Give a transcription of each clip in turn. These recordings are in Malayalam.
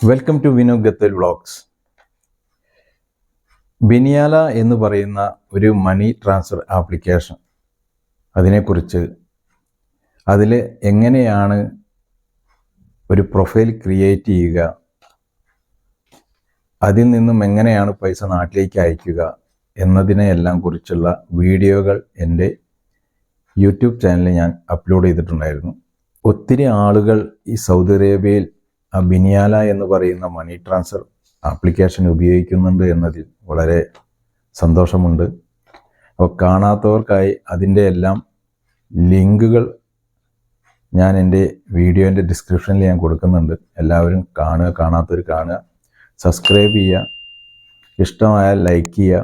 വെൽക്കം ടു വിനു ഗത്തൽ വ്ളോഗ്സ്. ബിനിയാല എന്ന് പറയുന്ന ഒരു മണി ട്രാൻസ്ഫർ ആപ്ലിക്കേഷൻ, അതിനെക്കുറിച്ച് അതിൽ എങ്ങനെയാണ് ഒരു പ്രൊഫൈൽ ക്രിയേറ്റ് ചെയ്യുക, അതിൽ നിന്നും എങ്ങനെയാണ് പൈസ നാട്ടിലേക്ക് അയക്കുക എന്നതിനെയെല്ലാം കുറിച്ചുള്ള വീഡിയോകൾ എൻ്റെ യൂട്യൂബ് ചാനലിൽ ഞാൻ അപ്ലോഡ് ചെയ്തിട്ടുണ്ടായിരുന്നു. ഒത്തിരി ആളുകൾ ഈ സൗദി അറേബ്യയിൽ ബിനിയാല എന്ന് പറയുന്ന മണി ട്രാൻസ്ഫർ ആപ്ലിക്കേഷൻ ഉപയോഗിക്കുന്നുണ്ട് എന്നതിൽ വളരെ സന്തോഷമുണ്ട്. അപ്പോൾ കാണാത്തവർക്കായി അതിൻ്റെ എല്ലാം ലിങ്കുകൾ ഞാൻ എൻ്റെ വീഡിയോൻ്റെ ഡിസ്ക്രിപ്ഷനിൽ ഞാൻ കൊടുക്കുന്നുണ്ട്. എല്ലാവരും കാണുക, കാണാത്തവർ കാണുക, സബ്സ്ക്രൈബ് ചെയ്യുക, ഇഷ്ടമായാൽ ലൈക്ക് ചെയ്യുക,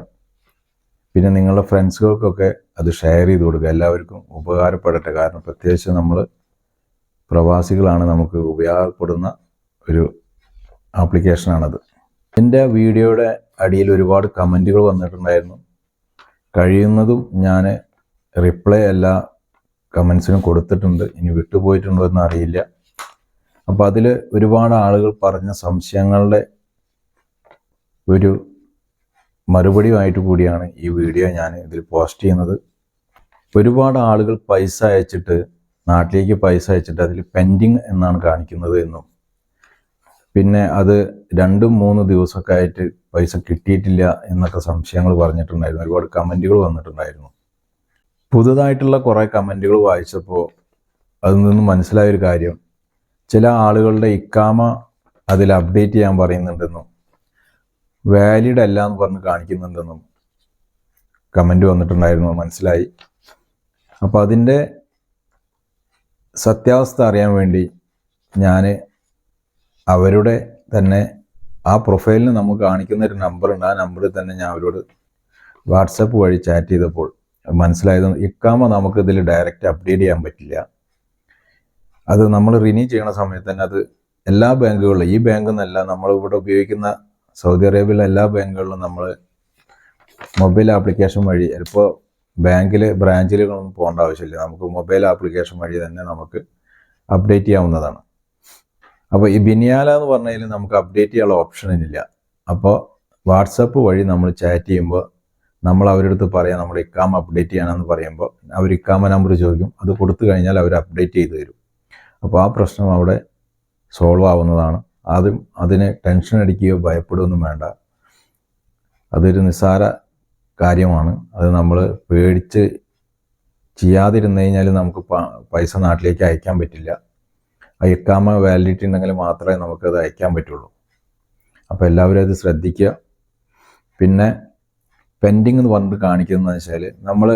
പിന്നെ നിങ്ങളുടെ ഫ്രണ്ട്സുകൾക്കൊക്കെ അത് ഷെയർ ചെയ്ത് കൊടുക്കുക. എല്ലാവർക്കും ഉപകാരപ്പെടട്ടെ. കാരണം പ്രത്യേകിച്ച് നമ്മൾ പ്രവാസികളാണ്, നമുക്ക് ഉപയോഗപ്പെടുന്ന ഒരു ആപ്ലിക്കേഷനാണത്. എൻ്റെ വീഡിയോയുടെ അടിയിൽ ഒരുപാട് കമൻറ്റുകൾ വന്നിട്ടുണ്ടായിരുന്നു. കഴിയുന്നതും ഞാൻ റിപ്ലൈ എല്ലാ കമൻസിനും കൊടുത്തിട്ടുണ്ട്. ഇനി വിട്ടുപോയിട്ടുണ്ടോ എന്ന് അറിയില്ല. അപ്പോൾ അതിൽ ഒരുപാട് ആളുകൾ പറഞ്ഞ സംശയങ്ങളുടെ ഒരു മറുപടിയുമായിട്ട് കൂടിയാണ് ഈ വീഡിയോ ഞാൻ ഇതിൽ പോസ്റ്റ് ചെയ്യുന്നത്. ഒരുപാട് ആളുകൾ പൈസ അയച്ചിട്ട്, നാട്ടിലേക്ക് പൈസ അയച്ചിട്ട് അതിൽ പെൻഡിങ് എന്നാണ് കാണിക്കുന്നത് എന്നും, പിന്നെ അത് 2-3 ദിവസമൊക്കെ ആയിട്ട് പൈസ കിട്ടിയിട്ടില്ല എന്നൊക്കെ സംശയങ്ങൾ പറഞ്ഞിട്ടുണ്ടായിരുന്നു. ഒരുപാട് കമൻറ്റുകൾ വന്നിട്ടുണ്ടായിരുന്നു. പുതുതായിട്ടുള്ള കുറേ കമൻറ്റുകൾ വായിച്ചപ്പോൾ അതിൽ നിന്ന് മനസ്സിലായൊരു കാര്യം, ചില ആളുകളുടെ ഇക്കാമ അതിൽ അപ്ഡേറ്റ് ചെയ്യാൻ പറയുന്നുണ്ടെന്നും വാലിഡ് അല്ല എന്ന് പറഞ്ഞ് കാണിക്കുന്നുണ്ടെന്നും കമൻറ്റ് വന്നിട്ടുണ്ടായിരുന്നു, മനസ്സിലായി. അപ്പോൾ അതിൻ്റെ സത്യാവസ്ഥ അറിയാൻ വേണ്ടി ഞാൻ അവരുടെ തന്നെ ആ പ്രൊഫൈലിന് നമുക്ക് കാണിക്കുന്ന ഒരു നമ്പറുണ്ട്, ആ നമ്പറിൽ തന്നെ ഞാൻ അവരോട് വാട്സപ്പ് വഴി ചാറ്റ് ചെയ്തപ്പോൾ മനസ്സിലായത്, ഇക്കാമ നമുക്കിതിൽ ഡയറക്റ്റ് അപ്ഡേറ്റ് ചെയ്യാൻ പറ്റില്ല. അത് നമ്മൾ റിന്യൂ ചെയ്യണ സമയത്ത് തന്നെ അത് എല്ലാ ബാങ്കുകളിലും, ഈ ബാങ്കിൽ നിന്നല്ല, നമ്മളിവിടെ ഉപയോഗിക്കുന്ന സൗദി അറേബ്യയിലെ എല്ലാ ബാങ്കുകളിലും നമ്മൾ മൊബൈൽ ആപ്ലിക്കേഷൻ വഴി, ചിലപ്പോൾ ബ്രാഞ്ചിലൊന്നും പോകേണ്ട ആവശ്യമില്ല, നമുക്ക് മൊബൈൽ ആപ്ലിക്കേഷൻ വഴി തന്നെ നമുക്ക് അപ്ഡേറ്റ് ചെയ്യാവുന്നതാണ്. അപ്പോൾ ഈ ബിനിയാല എന്ന് പറഞ്ഞതിൽ നമുക്ക് അപ്ഡേറ്റ് ചെയ്യാനുള്ള ഓപ്ഷനില്ല. അപ്പോൾ വാട്സപ്പ് വഴി നമ്മൾ ചാറ്റ് ചെയ്യുമ്പോൾ നമ്മൾ അവരുടെ അടുത്ത് പറയാം നമ്മുടെ ഇക്കാമ അപ്ഡേറ്റ് ചെയ്യണമെന്ന് പറയുമ്പോൾ അവർ ഇക്കാമ നമ്പർ ചോദിക്കും. അത് കൊടുത്തു കഴിഞ്ഞാൽ അവർ അപ്ഡേറ്റ് ചെയ്ത് തരും. അപ്പോൾ ആ പ്രശ്നം അവിടെ സോൾവ് ആവുന്നതാണ്. അതിന് ടെൻഷൻ അടിക്കുകയോ ഭയപ്പെടുകയൊന്നും വേണ്ട. അതൊരു നിസ്സാര കാര്യമാണ്. അത് നമ്മൾ പേടിച്ച് ചെയ്യാതിരുന്നു കഴിഞ്ഞാൽ നമുക്ക് പൈസ നാട്ടിലേക്ക് അയക്കാൻ പറ്റില്ല. ആ ഇക്കാമ വാലിഡിറ്റി ഉണ്ടെങ്കിൽ മാത്രമേ നമുക്കത് അയക്കാൻ പറ്റുള്ളൂ. അപ്പോൾ എല്ലാവരും അത് ശ്രദ്ധിക്കുക. പിന്നെ പെൻഡിങ് എന്ന് പറഞ്ഞിട്ട് കാണിക്കുന്നതെന്ന് വെച്ചാൽ, നമ്മൾ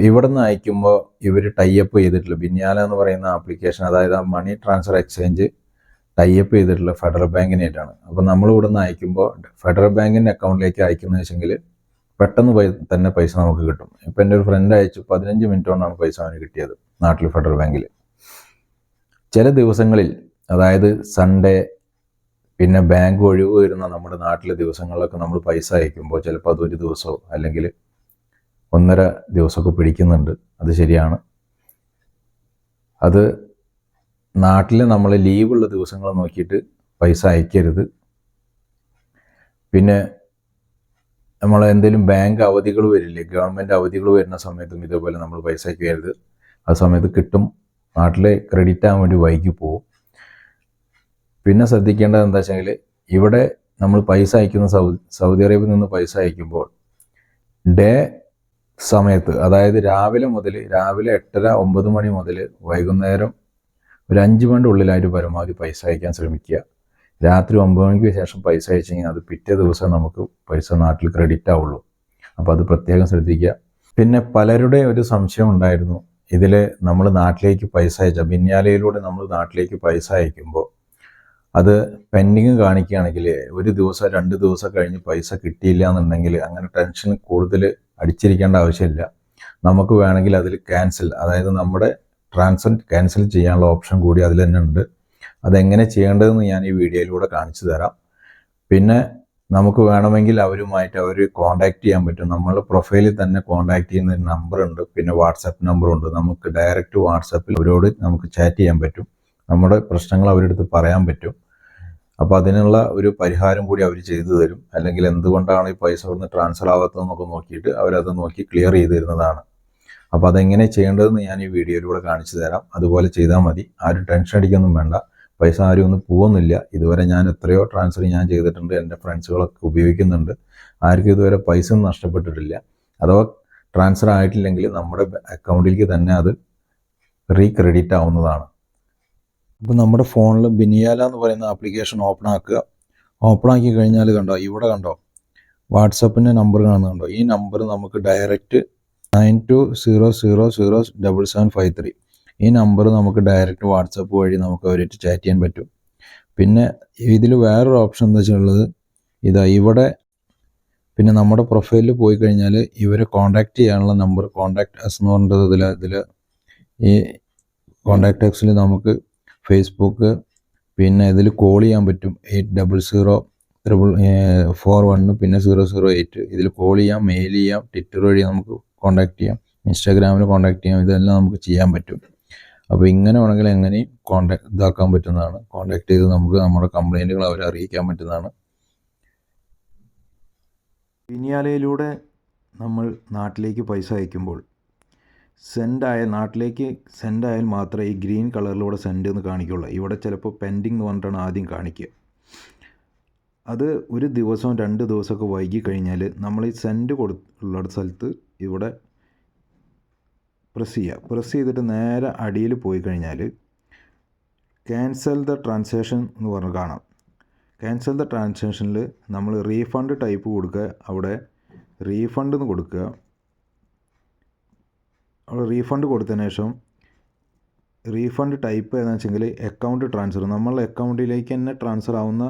ഇവിടെ നിന്ന് അയക്കുമ്പോൾ ഇവർ ടൈപ്പ് ചെയ്തിട്ടുള്ള ബിനിയാല എന്ന് പറയുന്ന ആപ്ലിക്കേഷൻ, അതായത് ആ മണി ട്രാൻസ്ഫർ എക്സ്ചേഞ്ച് ടൈപ്പ് ചെയ്തിട്ടുള്ള ഫെഡറൽ ബാങ്കിനായിട്ടാണ്. അപ്പോൾ നമ്മൾ ഇവിടെ നിന്ന് അയക്കുമ്പോൾ ഫെഡറൽ ബാങ്കിൻ്റെ അക്കൗണ്ടിലേക്ക് അയക്കുന്നത് വെച്ചെങ്കിൽ പെട്ടെന്ന് തന്നെ പൈസ നമുക്ക് കിട്ടും. ഇപ്പോൾ എൻ്റെ ഒരു ഫ്രണ്ട് അയച്ചു, 15 മിനിറ്റ് കൊണ്ടാണ് പൈസ അവന് കിട്ടിയത് നാട്ടിൽ ഫെഡറൽ ബാങ്കിൽ. ചില ദിവസങ്ങളിൽ, അതായത് സൺഡേ, പിന്നെ ബാങ്ക് ഒഴിവ് വരുന്ന നമ്മുടെ നാട്ടിലെ ദിവസങ്ങളിലൊക്കെ നമ്മൾ പൈസ അയക്കുമ്പോൾ ചിലപ്പോൾ അതൊരു ദിവസമോ അല്ലെങ്കിൽ 1.5 ദിവസമൊക്കെ പിടിക്കുന്നുണ്ട്. അത് ശരിയാണ്. അത് നാട്ടിൽ നമ്മൾ ലീവുള്ള ദിവസങ്ങൾ നോക്കിയിട്ട് പൈസ അയക്കരുത്. പിന്നെ നമ്മൾ എന്തെങ്കിലും ബാങ്ക് അവധികൾ വരില്ലേ, ഗവൺമെൻറ് അവധികൾ വരുന്ന സമയത്തും ഇതേപോലെ നമ്മൾ പൈസ അയക്കരുത്. ആ സമയത്ത് കിട്ടും, നാട്ടിൽ ക്രെഡിറ്റ് ആകാൻ വേണ്ടി വൈകി പോകും. പിന്നെ ശ്രദ്ധിക്കേണ്ടത് എന്താ വെച്ചാൽ, ഇവിടെ നമ്മൾ പൈസ അയക്കുന്ന സൗദി അറേബ്യയിൽ നിന്ന് പൈസ അയക്കുമ്പോൾ ഡേ സമയത്ത്, അതായത് രാവിലെ 8:30-9 മണി മുതൽ വൈകുന്നേരം ഒരു 5 മണിൻ്റെ ഉള്ളിലായിട്ട് പരമാവധി പൈസ അയക്കാൻ ശ്രമിക്കുക. രാത്രി 9 മണിക്ക് ശേഷം പൈസ അയച്ചു കഴിഞ്ഞാൽ അത് പിറ്റേ ദിവസം നമുക്ക് പൈസ നാട്ടിൽ ക്രെഡിറ്റ് ആവുള്ളൂ. അപ്പോൾ അത് പ്രത്യേകം ശ്രദ്ധിക്കുക. പിന്നെ പലരുടെയും ഒരു സംശയം ഉണ്ടായിരുന്നു, ഇതിൽ നമ്മൾ നാട്ടിലേക്ക് പൈസ ബിനിയാലയിലൂടെ നമ്മൾ നാട്ടിലേക്ക് പൈസ അയക്കുമ്പോൾ അത് പെൻഡിങ് കാണിക്കുകയാണെങ്കിൽ 1 ദിവസം 2 ദിവസം കഴിഞ്ഞ് പൈസ കിട്ടിയില്ല എന്നുണ്ടെങ്കിൽ അങ്ങനെ ടെൻഷൻ കൂടുതൽ അടിച്ചിരിക്കേണ്ട ആവശ്യമില്ല. നമുക്ക് വേണമെങ്കിൽ അതിൽ ക്യാൻസൽ, അതായത് നമ്മുടെ ട്രാൻസ്ഫർ ക്യാൻസൽ ചെയ്യാനുള്ള ഓപ്ഷൻ കൂടി അതിൽ തന്നെ ഉണ്ട്. അതെങ്ങനെ ചെയ്യേണ്ടതെന്ന് ഞാൻ ഈ വീഡിയോയിലൂടെ കാണിച്ചു തരാം. പിന്നെ നമുക്ക് വേണമെങ്കിൽ അവരുമായിട്ട് കോൺടാക്റ്റ് ചെയ്യാൻ പറ്റും. നമ്മളുടെ പ്രൊഫൈലിൽ തന്നെ കോൺടാക്റ്റ് ചെയ്യുന്ന ഒരു നമ്പറുണ്ട്, പിന്നെ വാട്സപ്പ് നമ്പറുണ്ട്. നമുക്ക് ഡയറക്റ്റ് വാട്സപ്പിൽ അവരോട് നമുക്ക് ചാറ്റ് ചെയ്യാൻ പറ്റും. നമ്മുടെ പ്രശ്നങ്ങൾ അവരുടെ അടുത്ത് പറയാൻ പറ്റും. അപ്പോൾ അതിനുള്ള ഒരു പരിഹാരം കൂടി അവർ ചെയ്തു തരും. അല്ലെങ്കിൽ എന്തുകൊണ്ടാണ് ഈ പൈസ അവിടുന്ന് ട്രാൻസ്ഫർ ആവാത്തതെന്നൊക്കെ നോക്കിയിട്ട് അവരത് നോക്കി ക്ലിയർ ചെയ്ത് തരുന്നതാണ്. അപ്പോൾ അതെങ്ങനെ ചെയ്യേണ്ടതെന്ന് ഞാൻ ഈ വീഡിയോയിലൂടെ കാണിച്ചു തരാം. അതുപോലെ ചെയ്താൽ മതി. ആരും ടെൻഷൻ അടിക്കൊന്നും വേണ്ട. പൈസ ആരും ഒന്നും പോകുന്നില്ല. ഇതുവരെ ഞാൻ എത്രയോ ട്രാൻസ്ഫർ ഞാൻ ചെയ്തിട്ടുണ്ട്. എൻ്റെ ഫ്രണ്ട്സുകളൊക്കെ ഉപയോഗിക്കുന്നുണ്ട്. ആർക്കും ഇതുവരെ പൈസ ഒന്നും നഷ്ടപ്പെട്ടിട്ടില്ല. അഥവാ ട്രാൻസ്ഫർ ആയിട്ടില്ലെങ്കിൽ നമ്മുടെ അക്കൗണ്ടിലേക്ക് തന്നെ അത് റീക്രെഡിറ്റ് ആവുന്നതാണ്. അപ്പോൾ നമ്മുടെ ഫോണിൽ ബിനിയാല എന്ന് പറയുന്ന ആപ്ലിക്കേഷൻ ഓപ്പൺ ആക്കുക. ഓപ്പൺ ആക്കി കഴിഞ്ഞാൽ കണ്ടോ, ഇവിടെ കണ്ടോ വാട്സപ്പിൻ്റെ നമ്പർ കാണുന്നുണ്ടോ? ഈ നമ്പർ നമുക്ക് ഡയറക്റ്റ് 9200077753 ഈ നമ്പർ നമുക്ക് ഡയറക്റ്റ് വാട്സപ്പ് വഴി നമുക്ക് അവരായിട്ട് ചാറ്റ് ചെയ്യാൻ പറ്റും. പിന്നെ ഇതിൽ വേറൊരു ഓപ്ഷൻ എന്താ വെച്ചാൽ ഇതാ ഇവിടെ പിന്നെ നമ്മുടെ പ്രൊഫൈലിൽ പോയി കഴിഞ്ഞാൽ ഇവരെ കോൺടാക്റ്റ് ചെയ്യാനുള്ള നമ്പർ കോൺടാക്ട് എസ് എന്ന് പറഞ്ഞത് ഇതിൽ ഈ കോൺടാക്ട് എക്സിൽ നമുക്ക് ഫേസ്ബുക്ക് പിന്നെ ഇതിൽ കോൾ ചെയ്യാൻ പറ്റും. 800041 പിന്നെ 008 ഇതിൽ കോൾ ചെയ്യാം, മെയിൽ ചെയ്യാം, ട്വിറ്റർ വഴി നമുക്ക് കോൺടാക്ട് ചെയ്യാം, ഇൻസ്റ്റാഗ്രാമിൽ കോൺടാക്ട് ചെയ്യാം. ഇതെല്ലാം നമുക്ക് ചെയ്യാൻ പറ്റും. അപ്പോൾ ഇങ്ങനെ വേണമെങ്കിൽ എങ്ങനെയും ഇതാക്കാൻ പറ്റുന്നതാണ്. കോൺടാക്ട് ചെയ്ത് നമുക്ക് നമ്മുടെ കംപ്ലൈൻറ്റുകൾ അവരെ അറിയിക്കാൻ പറ്റുന്നതാണ്. ബിനിയാലയിലൂടെ നമ്മൾ നാട്ടിലേക്ക് പൈസ അയക്കുമ്പോൾ നാട്ടിലേക്ക് സെൻഡ് ആയാൽ മാത്രമേ ഈ ഗ്രീൻ കളറിലൂടെ സെൻഡ് എന്ന് കാണിക്കുള്ളൂ. ഇവിടെ ചിലപ്പോൾ പെൻഡിങ് എന്ന് പറഞ്ഞിട്ടാണ് ആദ്യം കാണിക്കുക. അത് ഒരു ദിവസവും 2 ദിവസമൊക്കെ വൈകി കഴിഞ്ഞാൽ നമ്മൾ ഈ സെൻഡ് ഉള്ള സ്ഥലത്ത് ഇവിടെ പ്രസ് ചെയ്തിട്ട് നേരെ അടിയിൽ പോയി കഴിഞ്ഞാൽ ക്യാൻസൽ ദ ട്രാൻസാക്ഷൻ എന്ന് പറഞ്ഞ് കാണാം. ക്യാൻസൽ ദ ട്രാൻസാക്ഷനിൽ നമ്മൾ റീഫണ്ട് ടൈപ്പ് കൊടുക്കുക. അവിടെ റീഫണ്ട് എന്ന് കൊടുക്കുക. അവിടെ റീഫണ്ട് കൊടുത്തതിന് ശേഷം റീഫണ്ട് ടൈപ്പ് ഏതാണെന്ന് വെച്ചെങ്കിൽ അക്കൗണ്ട് ട്രാൻസ്ഫർ, നമ്മളെ അക്കൗണ്ടിലേക്ക് തന്നെ ട്രാൻസ്ഫർ ആവുന്ന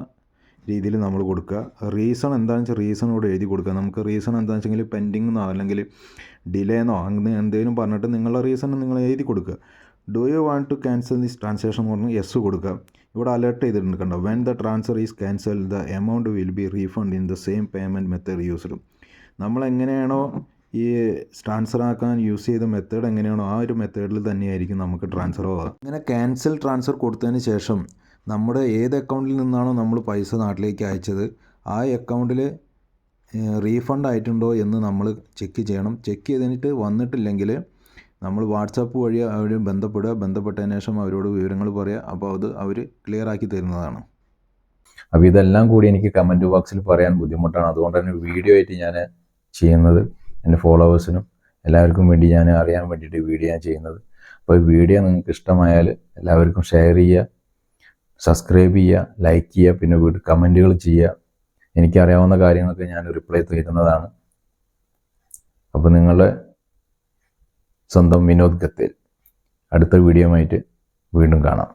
രീതിയിൽ നമ്മൾ കൊടുക്കുക. റീസൺ എന്താണെന്ന് വെച്ചാൽ റീസൺ കൂടെ എഴുതി കൊടുക്കുക. നമുക്ക് റീസൺ എന്താണെന്ന് വെച്ചെങ്കിൽ പെൻഡിങ് എന്നോ അല്ലെങ്കിൽ ഡിലേ എന്നോ അങ്ങനെ എന്തെങ്കിലും പറഞ്ഞിട്ട് നിങ്ങളുടെ റീസൺ നിങ്ങൾ എഴുതി കൊടുക്കുക. Do you want to cancel this transaction എന്ന് പറഞ്ഞ് യെസ് കൊടുക്കുക. ഇവിടെ അലേർട്ട് ചെയ്തിട്ടുണ്ട് കണ്ടോ, when the transfer is cancel the amount will be refund in the same payment method used. നമ്മളെങ്ങനെയാണോ ഈ ട്രാൻസ്ഫർ ആക്കാൻ യൂസ് ചെയ്ത മെത്തേഡ് എങ്ങനെയാണോ ആ ഒരു മെത്തേഡിൽ തന്നെയായിരിക്കും നമുക്ക് ട്രാൻസ്ഫർ ആവുക. ഇങ്ങനെ ക്യാൻസൽ ട്രാൻസ്ഫർ കൊടുത്തതിന് ശേഷം നമ്മുടെ ഏത് അക്കൗണ്ടിൽ നിന്നാണോ നമ്മൾ പൈസ നാട്ടിലേക്ക് അയച്ചത് ആ അക്കൗണ്ടിൽ റീഫണ്ട് ആയിട്ടുണ്ടോ എന്ന് നമ്മൾ ചെക്ക് ചെയ്യണം. ചെക്ക് ചെയ്തിട്ട് വന്നിട്ടില്ലെങ്കിൽ നമ്മൾ വാട്സാപ്പ് വഴി അവർ ബന്ധപ്പെട്ടതിന് ശേഷം അവരോട് വിവരങ്ങൾ പറയുക. അപ്പോൾ അത് അവർ ക്ലിയർ ആക്കി തരുന്നതാണ്. അപ്പോൾ ഇതെല്ലാം കൂടി എനിക്ക് കമൻറ്റ് ബോക്സിൽ പറയാൻ ബുദ്ധിമുട്ടാണ്. അതുകൊണ്ട് തന്നെ വീഡിയോ ആയിട്ട് ഞാൻ ചെയ്യുന്നത് എൻ്റെ ഫോളോവേഴ്സിനും എല്ലാവർക്കും വേണ്ടി ഞാൻ അറിയാൻ വേണ്ടിയിട്ട് വീഡിയോ ഞാൻ ചെയ്യുന്നത്. അപ്പോൾ ഈ വീഡിയോ നിങ്ങൾക്ക് ഇഷ്ടമായാൽ എല്ലാവർക്കും ഷെയർ ചെയ്യുക, സബ്സ്ക്രൈബ് ചെയ്യുക, ലൈക്ക് ചെയ്യുക, പിന്നെ കമൻറ്റുകൾ ചെയ്യുക. എനിക്കറിയാവുന്ന കാര്യങ്ങളൊക്കെ ഞാൻ റിപ്ലൈ തരുന്നതാണ്. അപ്പോൾ നിങ്ങളുടെ സ്വന്തം വിനോദ് ഗത്തേൽ അടുത്ത വീഡിയോ ആയിട്ട് വീണ്ടും കാണാം.